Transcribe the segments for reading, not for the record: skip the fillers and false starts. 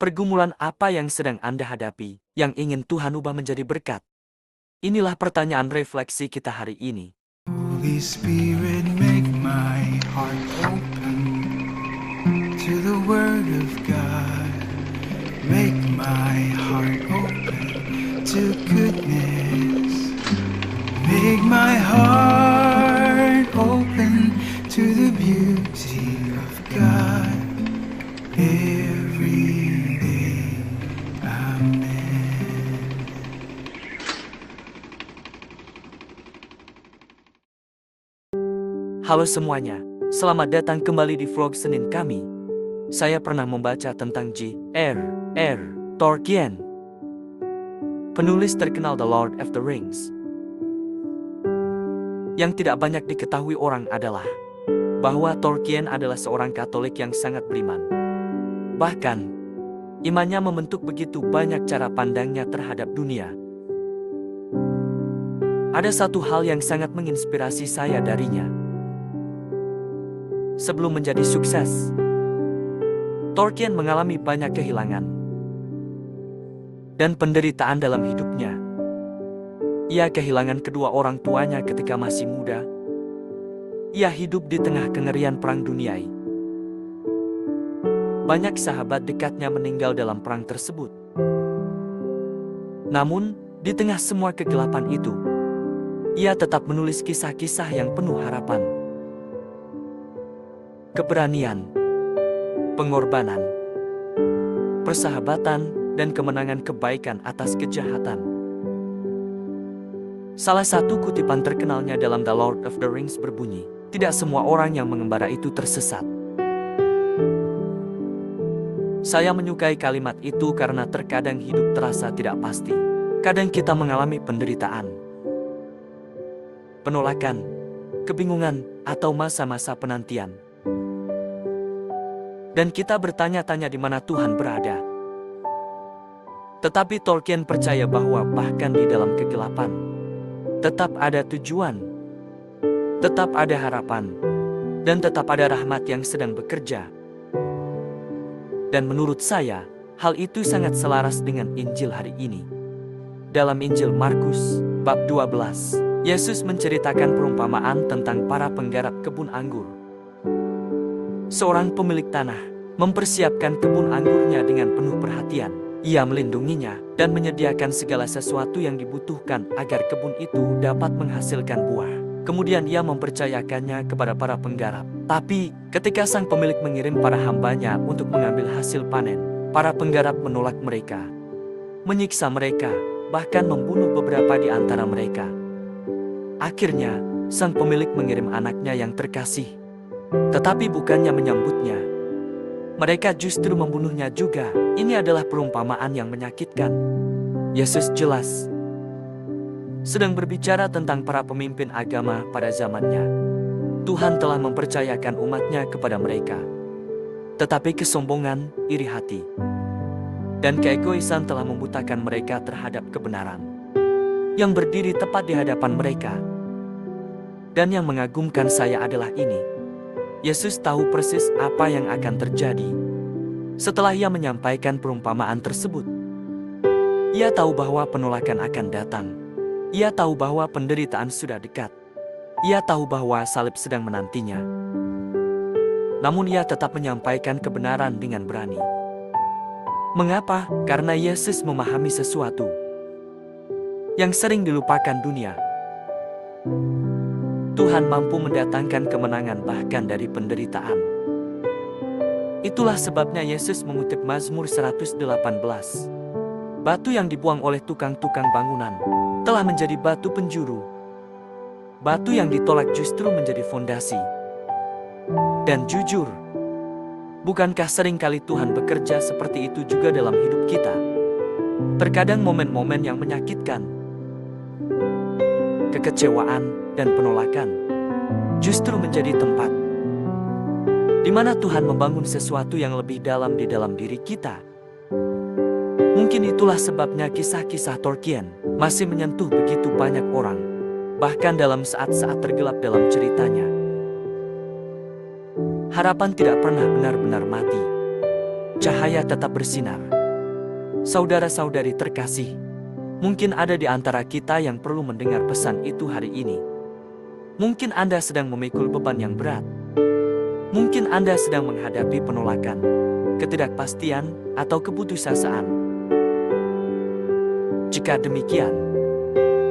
Pergumulan apa yang sedang Anda hadapi, yang ingin Tuhan ubah menjadi berkat? Inilah pertanyaan refleksi kita hari ini. Holy Spirit, make my heart open to the Word of God. Make my heart open to goodness. Make my heart open to the beauty of God every day. Amen. Halo semuanya, selamat datang kembali di vlog Senin kami. Saya pernah membaca tentang J.R.R. Tolkien, penulis terkenal The Lord of the Rings. Yang tidak banyak diketahui orang adalah bahwa Tolkien adalah seorang Katolik yang sangat beriman. Bahkan, imannya membentuk begitu banyak cara pandangnya terhadap dunia. Ada satu hal yang sangat menginspirasi saya darinya. Sebelum menjadi sukses, Tolkien mengalami banyak kehilangan dan penderitaan dalam hidupnya. Ia kehilangan kedua orang tuanya ketika masih muda. Ia hidup di tengah kengerian perang dunia. Banyak sahabat dekatnya meninggal dalam perang tersebut. Namun, di tengah semua kegelapan itu, ia tetap menulis kisah-kisah yang penuh harapan. Keberanian, pengorbanan, persahabatan, dan kemenangan kebaikan atas kejahatan. Salah satu kutipan terkenalnya dalam The Lord of the Rings berbunyi, "Tidak semua orang yang mengembara itu tersesat." Saya menyukai kalimat itu karena terkadang hidup terasa tidak pasti. Kadang kita mengalami penderitaan, penolakan, kebingungan, atau masa-masa penantian. Dan kita bertanya-tanya di mana Tuhan berada. Tetapi Tolkien percaya bahwa bahkan di dalam kegelapan, tetap ada tujuan, tetap ada harapan, dan tetap ada rahmat yang sedang bekerja. Dan menurut saya, hal itu sangat selaras dengan Injil hari ini. Dalam Injil Markus, bab 12, Yesus menceritakan perumpamaan tentang para penggarap kebun anggur. Seorang pemilik tanah mempersiapkan kebun anggurnya dengan penuh perhatian. Ia melindunginya dan menyediakan segala sesuatu yang dibutuhkan agar kebun itu dapat menghasilkan buah. Kemudian ia mempercayakannya kepada para penggarap. Tapi ketika sang pemilik mengirim para hambanya untuk mengambil hasil panen, para penggarap menolak mereka, menyiksa mereka, bahkan membunuh beberapa di antara mereka. Akhirnya, sang pemilik mengirim anaknya yang terkasih. Tetapi bukannya menyambutnya, mereka justru membunuhnya juga. Ini adalah perumpamaan yang menyakitkan. Yesus jelas sedang berbicara tentang para pemimpin agama pada zamannya. Tuhan telah mempercayakan umatnya kepada mereka. Tetapi kesombongan, iri hati, dan keegoisan telah membutakan mereka terhadap kebenaran yang berdiri tepat di hadapan mereka. Dan yang mengagumkan saya adalah ini. Yesus tahu persis apa yang akan terjadi setelah ia menyampaikan perumpamaan tersebut. Ia tahu bahwa penolakan akan datang. Ia tahu bahwa penderitaan sudah dekat. Ia tahu bahwa salib sedang menantinya. Namun ia tetap menyampaikan kebenaran dengan berani. Mengapa? Karena Yesus memahami sesuatu yang sering dilupakan dunia. Tuhan mampu mendatangkan kemenangan bahkan dari penderitaan. Itulah sebabnya Yesus mengutip Mazmur 118. Batu yang dibuang oleh tukang-tukang bangunan telah menjadi batu penjuru. Batu yang ditolak justru menjadi fondasi. Dan jujur, bukankah seringkali Tuhan bekerja seperti itu juga dalam hidup kita? Terkadang momen-momen yang menyakitkan, kekecewaan, dan penolakan justru menjadi tempat di mana Tuhan membangun sesuatu yang lebih dalam di dalam diri kita. Mungkin itulah sebabnya kisah-kisah Tolkien masih menyentuh begitu banyak orang, bahkan dalam saat-saat tergelap dalam ceritanya. Harapan tidak pernah benar-benar mati. cahaya tetap bersinar. Saudara-saudari terkasih, mungkin ada di antara kita yang perlu mendengar pesan itu hari ini. Mungkin Anda sedang memikul beban yang berat. Mungkin Anda sedang menghadapi penolakan, ketidakpastian, atau keputusasaan. Jika demikian,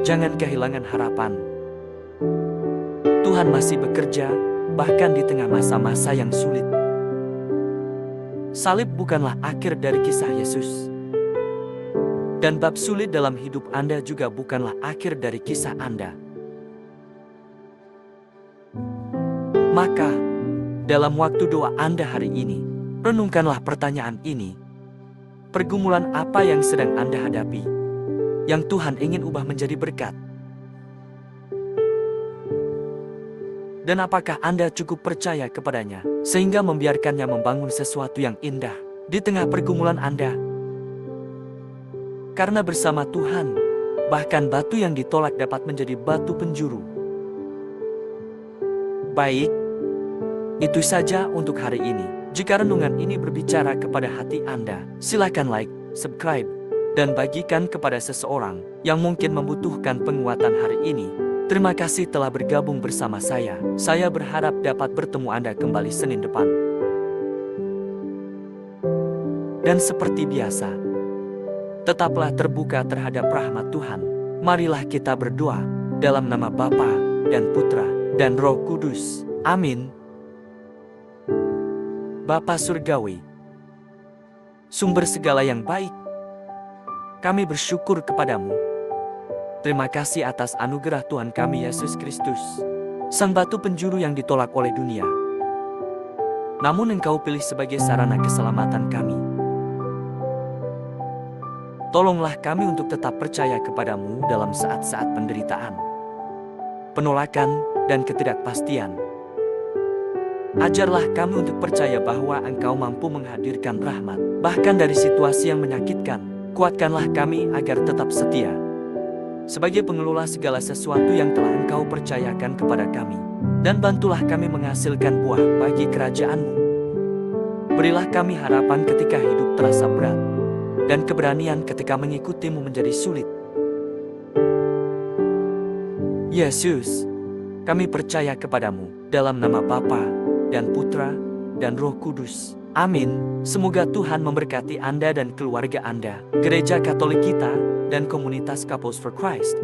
jangan kehilangan harapan. Tuhan masih bekerja, bahkan di tengah masa-masa yang sulit. Salib bukanlah akhir dari kisah Yesus. Dan bab sulit dalam hidup Anda juga bukanlah akhir dari kisah Anda. Maka, dalam waktu doa Anda hari ini, renungkanlah pertanyaan ini. Pergumulan apa yang sedang Anda hadapi, yang Tuhan ingin ubah menjadi berkat? Dan apakah Anda cukup percaya kepadanya, sehingga membiarkannya membangun sesuatu yang indah di tengah pergumulan Anda? Karena bersama Tuhan, bahkan batu yang ditolak dapat menjadi batu penjuru. Baik, itu saja untuk hari ini. Jika renungan ini berbicara kepada hati Anda, silakan like, subscribe, dan bagikan kepada seseorang yang mungkin membutuhkan penguatan hari ini. Terima kasih telah bergabung bersama saya. Saya berharap dapat bertemu Anda kembali Senin depan. Dan seperti biasa, tetaplah terbuka terhadap rahmat Tuhan. Marilah kita berdoa dalam nama Bapa dan Putra dan Roh Kudus. Amin. Bapa Surgawi, sumber segala yang baik, kami bersyukur kepadamu. Terima kasih atas anugerah Tuhan kami Yesus Kristus, Sang batu penjuru yang ditolak oleh dunia. Namun Engkau pilih sebagai sarana keselamatan kami. Tolonglah kami untuk tetap percaya kepadamu dalam saat-saat penderitaan, penolakan, dan ketidakpastian. Ajarlah kami untuk percaya bahwa Engkau mampu menghadirkan rahmat, bahkan dari situasi yang menyakitkan. Kuatkanlah kami agar tetap setia sebagai pengelola segala sesuatu yang telah Engkau percayakan kepada kami. Dan bantulah kami menghasilkan buah bagi kerajaan-Mu. Berilah kami harapan ketika hidup terasa berat, dan keberanian ketika mengikuti-Mu menjadi sulit. Yesus, kami percaya kepadamu dalam nama Bapa dan Putra dan Roh Kudus. Amin. Semoga Tuhan memberkati Anda dan keluarga Anda, Gereja Katolik kita, dan komunitas Couples for Christ.